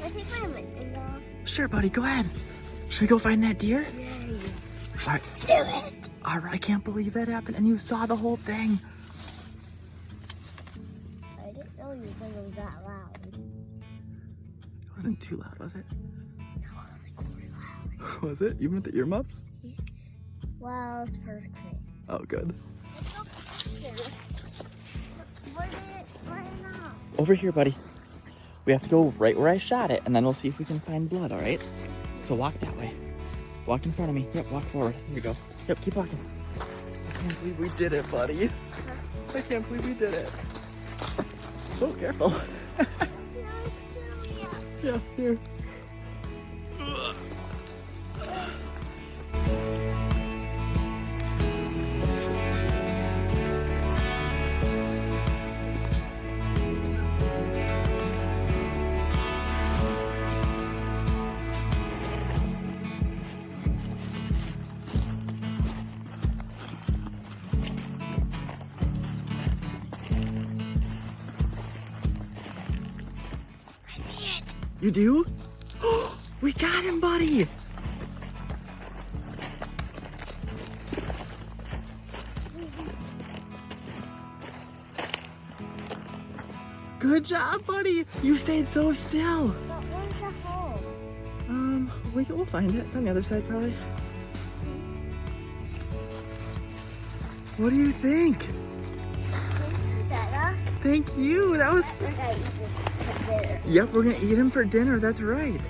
I take my mittens off. Sure, buddy, go ahead. Should we go find that deer? Yeah. All right. Do it. All right, I can't believe that happened, and you saw the whole thing. I didn't know you said it was that loud. It wasn't too loud, was it? No, it was like really loud. Was it? Even with the earmuffs? Wow, it's perfect. Oh, good. Where now? Over here, buddy. We have to go right where I shot it, and then we'll see if we can find blood, all right? So walk that way. Walk in front of me. Yep, walk forward. Here we go. Yep, keep walking. I can't believe we did it, buddy. I can't believe we did it. So careful. Yeah, here. I see it. You do? We got him, buddy. Good job, buddy. You stayed so still. But where's the hole? We'll find it. It's on the other side, probably. What do you think? Dada? Thank you. That was. We're gonna eat this for dinner. Yep, we're gonna eat him for dinner. That's right.